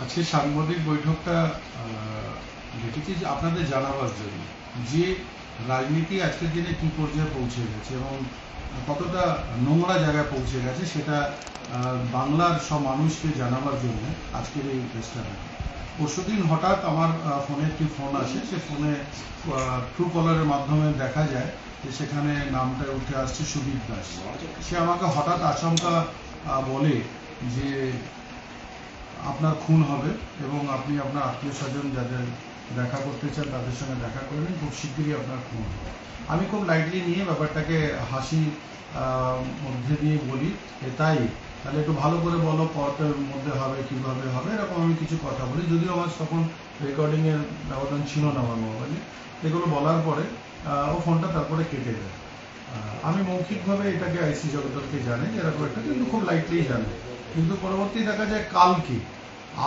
আজকে সাংবাদিক বৈঠকটা দেখেছি যে আপনাদের জানাবার জন্য যে রাজনীতি আজকের দিনে কি পর্যায়ে পৌঁছে গেছে এবং কতটা নোংরা জায়গায় পৌঁছে গেছে সেটা বাংলার সব মানুষকে জানাবার জন্য আজকের এই প্রেসটা রাখা। পরশুদিন হঠাৎ আমার ফোনে একটি ফোন আসে, সে ফোনে ট্রু কলারের মাধ্যমে দেখা যায় যে সেখানে নামটা উঠে আসছে সুদীপ দাস। সে আমাকে হঠাৎ আচমকা বলে যে আপনার খুন হবে এবং আপনি আপনার আত্মীয় স্বজন যাদের দেখা করতে চান তাদের সঙ্গে দেখা করবেন, খুব শীঘ্রই আপনার খুন হবে। আমি খুব লাইটলি নিয়ে ব্যাপারটাকে হাসি মধ্যে দিয়ে বলি তাই, তাহলে একটু ভালো করে বলো কতের মধ্যে হবে, কিভাবে হবে, এরকম আমি কিছু কথা বলি। যদিও আমার তখন রেকর্ডিংয়ের ব্যবধান ছিল না আমার মোবাইলে। এগুলো বলার পরে ও ফোনটা তারপরে কেটে দেয়। আমি মৌখিকভাবে এটাকে আইসি জগদলকে জানাই এরকম একটা, কিন্তু খুব লাইটলি জানে। কিন্তু পরবর্তী দেখা যায় কালকে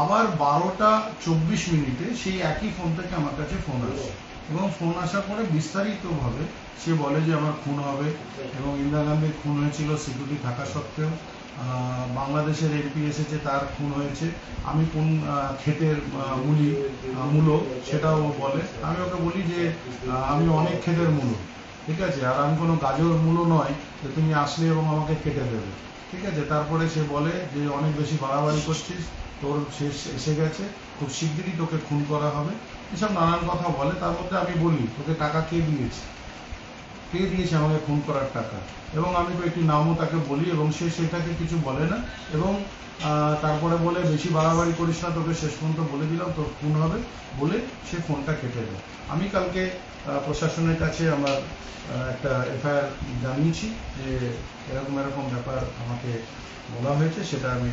আবার 12টা 24 মিনিটে সেই একই ফোন থেকে আমার কাছে ফোন আসে এবং ফোন আসার পরে বিস্তারিতভাবে সে বলে যে আমার খুন হবে এবং ইন্দিরা গান্ধীর খুন হয়েছিল সিকিউরিটি থাকা সত্ত্বেও, বাংলাদেশের এমপি এসেছে তার খুন হয়েছে, আমি কোন ক্ষেতের মূলো সেটাও বলে। আমি ওকে বলি যে আমি অনেক ক্ষেতের মূলো, ঠিক আছে, আর আমি কোনো গাজর মূলো নয় যে তুমি আসলে এবং আমাকে কেটে দেবে, ঠিক আছে। তারপরে সে বলে যে অনেক বেশি বাড়াবাড়ি করছিস, তোর শেষ এসে গেছে, খুব শিগগিরই তোকে খুন করা হবে, এসব নানান কথা বলে। তার মধ্যে আমি বলি তোকে টাকা কে দিয়েছে, কে দিয়েছে আমাকে খুন করার টাকা, এবং আমি কয়েকটি নামও তাকে বলি এবং সে সেটাকে কিছু বলে না এবং তারপরে বলে বেশি বাড়াবাড়ি করিস না, তোকে শেষ পর্যন্ত বলে দিলাম তোর খুন হবে, বলে সে ফোনটা কেটে দেয়। আমি কালকে প্রশাসনের কাছে আমার একটা এফআইআর জানিয়েছি যে এরকম এরকম ব্যাপার আমাকে বলা হয়েছে, সেটা আমি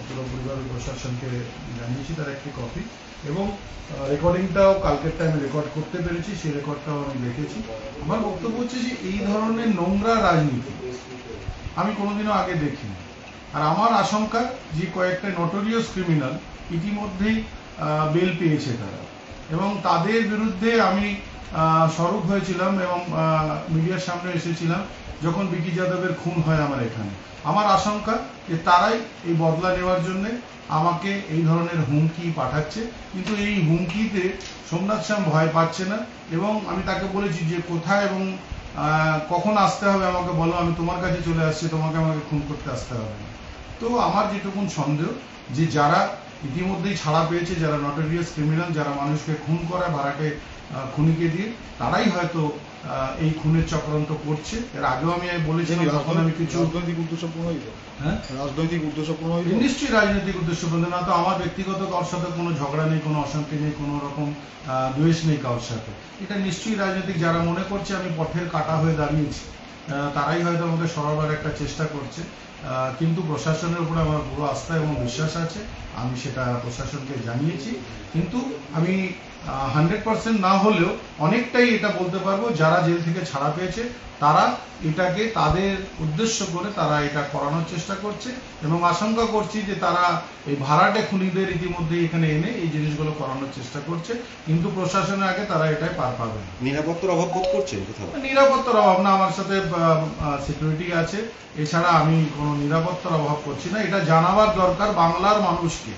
পুরোপুরিভাবে প্রশাসনকে জানিয়েছি, তার একটি কপি, এবং রেকর্ডিংটাও কালকেরটা আমি রেকর্ড করতে পেরেছি, সেই রেকর্ডটাও আমি দেখেছি। আমার বক্তব্য হচ্ছে যে এই ধরনের নোংরা রাজনীতি আমি কোনোদিনও আগে দেখিনি। আর আমার আশঙ্কা যে কয়েকটা নটোরিয়াস ক্রিমিনাল ইতিমধ্যেই বেল পেয়েছে তারা, এবং তাদের বিরুদ্ধে আমি স্বরূপ হয়েছিলাম এবং মিডিয়ার সামনে এসেছিলাম যখন বিকি যাদবের খুন হয় আমার এখানে। আমার আশঙ্কা যে তারাই এই বদলা নেওয়ার জন্য আমাকে এই ধরনের হুমকি পাঠাচ্ছে, কিন্তু এই হুমকিতে সোমনাথ শ্যাম ভয় পাচ্ছে না এবং আমি তাকে বলেছি যে কোথায় এবং কখন আসতে হবে আমাকে বলো, আমি তোমার কাছে চলে আসছি, তোমাকে আমাকে খুন করতে আসতে হবে না। তো আমার যেটুকুন সন্দেহ যে যারা ইতিমধ্যেই ছাড়া পেয়েছে, যারা নটোরিয়াস ক্রিমিনাল, যারা মানুষকে খুন করা ভাড়াটে খুনিকে দিয়ে, তারাই হয়তো এই খুনের চক্রান্ত করছে। এর আগেও আমি বলেছিলাম, তখন আমি কিছু রাজনৈতিক উদ্দেশ্যপূর্ণ হইল, হ্যাঁ রাজনৈতিক উদ্দেশ্যপূর্ণ হইল, নিশ্চয়ই রাজনৈতিক উদ্দেশ্যপূর্ণ না তো আমার ব্যক্তিগত কারোর সাথে কোনো ঝগড়া নেই, কোনো অশান্তি নেই, কোনো রকম দ্বেষ নেই কারোর সাথে। এটা নিশ্চয়ই রাজনৈতিক, যারা মনে করছে আমি পথের কাঁটা হয়ে দাঁড়িয়েছি তারাই হয়তো আমাকে সরাবার একটা চেষ্টা করছে। কিন্তু প্রশাসনের উপরে আমার পুরো আস্থা এবং বিশ্বাস আছে, আমি সেটা প্রশাসনকে জানিয়েছি। কিন্তু আমি 100% না হলেও অনেকটাই এটা বলতে পারবো যারা জেল থেকে ছাড়া পেয়েছে তারা এটাকে তাদের উদ্দেশ্য করে তারা এটা করানোর চেষ্টা করছে, এবং আশঙ্কা করছি যে তারা এই ভাড়াটে খুনিদের ইতিমধ্যে এখানে এনে এই জিনিসগুলো করানোর চেষ্টা করছে, কিন্তু প্রশাসনের আগে তারা এটাই পার পাবে না। নিরাপত্তার অভাব বোধ করছেন কোথাও? নিরাপত্তার অভাব না, আমার সাথে সিকিউরিটি আছে, এছাড়া আমি কোনো নিরাপত্তার অভাব করছি না। এটা জানাবার দরকার, বাংলার মানুষকে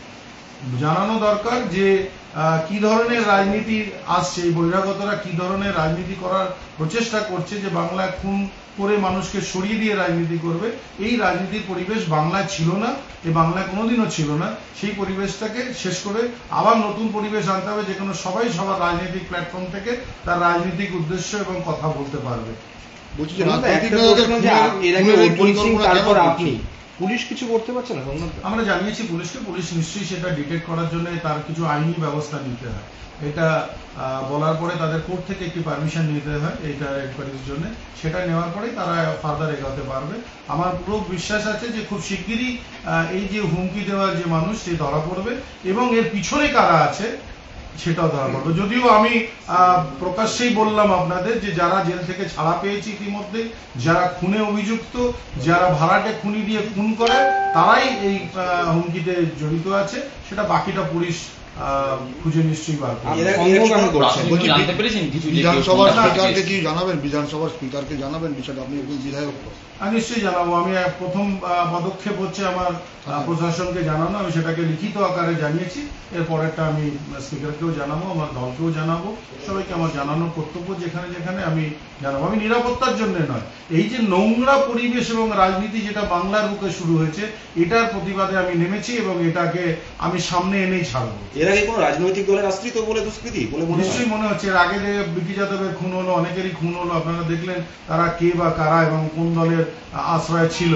জানানো দরকার যে কি ধরনের রাজনীতি আসছে, এই বহিরাগতরা কি ধরনের রাজনীতি করার প্রচেষ্টা করছে, যে বাংলায় খুন করে মানুষকে সরিয়ে দিয়ে রাজনীতি করবে। এই রাজনীতির পরিবেশ বাংলায় ছিল না, এই বাংলায় কোনোদিনও ছিল না। সেই পরিবেশটাকে শেষ করে আবার নতুন পরিবেশ আনতে হবে, যেখানে সবাই সবার রাজনৈতিক প্ল্যাটফর্ম থেকে তার রাজনৈতিক উদ্দেশ্য এবং কথা বলতে পারবে। বলছি যে পুলিশ কিছু করতে পারছে না? আমরা জানিয়েছি পুলিশকে, পুলিশ নিশ্চয়ই সেটা ডিটেক্ট করার জন্য তার কিছু আইনি ব্যবস্থা নিতে হয়। এটা বলার পরে তাদের কোর্ট থেকে একটি পারমিশন নিতে হয় এইটা এনকোয়ারির জন্য, সেটা নেওয়ার পরেই তারা ফার্দার এগোতে পারবে। আমার পুরো বিশ্বাস আছে যে খুব শিগগিরই এই যে হুমকি দেওয়ার যে মানুষ সে ধরা পড়বে, এবং এর পিছনে কারা আছে সেটাও ধরা পড়বে। যদিও আমি প্রকাশ্যেই বললাম আপনাদের যে যারা জেল থেকে ছাড়া পেয়েছে ইতিমধ্যে, যারা খুনে অভিযুক্ত, যারা ভাড়াটে খুনি দিয়ে খুন করে, তারাই এই হুমকিতে জড়িত আছে, সেটা বাকিটা পুলিশ খুঁজে নিশ্চয়ই বার করব। এরা সন্দেহ কেন করছেন? রাজনীতি বলছি, জানতে পেরেছেন কিছু যে কেউ বিধানসভার ফোনটা স্পিকারকে পাঠিয়েছে? কি জানাবেন? বিধানসভার স্পিকারকে জানাবেন বিষয়টা? আপনি একজন বিধায়ক তো। আমি নিশ্চয়ই জানাবো। আমি প্রথম পদক্ষেপ হচ্ছে আমার প্রশাসনকে জানানো। আমি সেটাকে লিখিত আকারে জানিয়েছি। এর পরেরটা আমি স্পিকারকেও জানাবো, আমার দলকেও জানাবো, সবাইকে আমার জানানোর কর্তব্য যেখানে যেখানে আমি জানাবো। আমি নিরাপত্তার জন্য নয়, এই যে নোংরা পরিবেশ এবং রাজনীতি যেটা বাংলার বুকে শুরু হয়েছে, এটার প্রতিবাদে আমি নেমেছি এবং এটাকে আমি সামনে এনেই ছাড়বো। এর আগে কোনো রাজনৈতিক দলের আশ্রিত বলে দুষ্কৃতি বলে মনে হয়? নিশ্চয়ই মনে হচ্ছে। এর আগে যে বিকি যাদবের খুন হলো, অনেকেরই খুন হলো, আপনারা দেখলেন তারা কে বা কারা এবং কোন দলের আশ্রয় ছিল।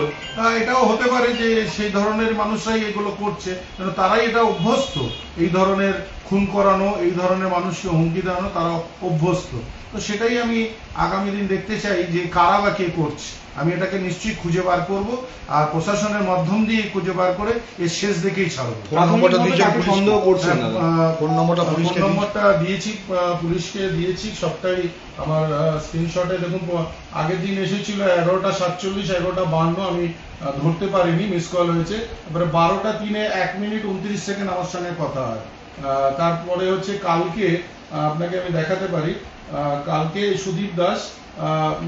এটাও হতে পারে যে সেই ধরনের মানুষরাই এগুলো করছে, কারণ তারাই এটা অভ্যস্ত, এই ধরনের খুন করানো, এই ধরনের মানুষকে হুমকি দেওয়ানো তারা অভ্যস্ত। তো সেটাই আমি আগামী দিন দেখতে চাই যে কারা বা কে করছে। আমি এটাকে নিশ্চয়ই খুঁজে বার করব, আর প্রশাসনের মাধ্যম দিয়ে খুঁজে বার করে এর শেষ দেখেই ছাড়বো। ফোন নম্বরটা প্রাথমিকভাবে দিয়েছেন কাকে পুলিশকে? সন্দেহ করছেন দাদা? ফোন নম্বরটা ফোন পুলিশকে নম্বরটা দিয়েছি, পুলিশকে দিয়েছি, সবটাই আমার স্ক্রিনশটে দেখুন। আগের দিন এসেছিল 11:47, 11:52, আমি ধরতে পারিনি, মিস কল হয়েছে। তারপরে 12:03 1:29 আমার সঙ্গে কথা হয়। তারপরে হচ্ছে কালকে আপনাকে আমি দেখাতে পারি, কালকে সুদীপ দাস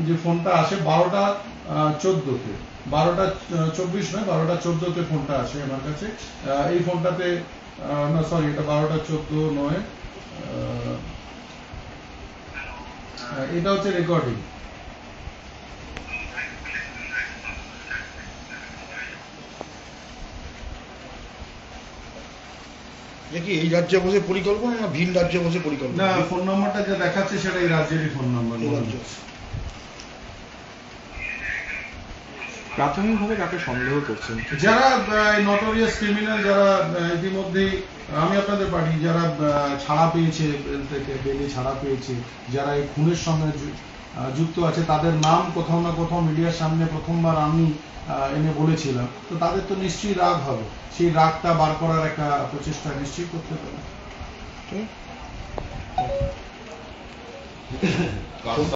যে ফোনটা আসে 12:14-তে, 12:24 নয়, 12:14-তে ফোনটা আসে আমার কাছে। এই ফোনটাতে না, সরি, এটা 12:14 নয়, এটা হচ্ছে রেকর্ডিং। এটা কি এই রাজ্যে বসে পরিকল্পনা না ভিন রাজ্যে বসে পরিকল্পনা? না, ফোন নাম্বারটা যে দেখাচ্ছে সেটা এই রাজ্যেরই ফোন নাম্বার। এই রাজ্য। প্রাথমিকভাবে কাকে সন্দেহ করছেন? যারা নটোরিয়াস ক্রিমিনাল, যারা ইতিমধ্যেই আমি আপনাদের পাঠিয়ে, যারা ছাড়া পেয়েছে, বেলে ছাড়া পেয়েছে, যারা এই খুনের সঙ্গে যুক্ত আছে, তাদের নাম কোথাও না কোথাও মিডিয়ার সামনে প্রথমবার আমি এনে বলেছিলাম। তো তাদের তো নিশ্চয়ই রাগ হবে, সেই রাগটা বার করার একটা প্রচেষ্টা নিশ্চয়ই করতে পারে।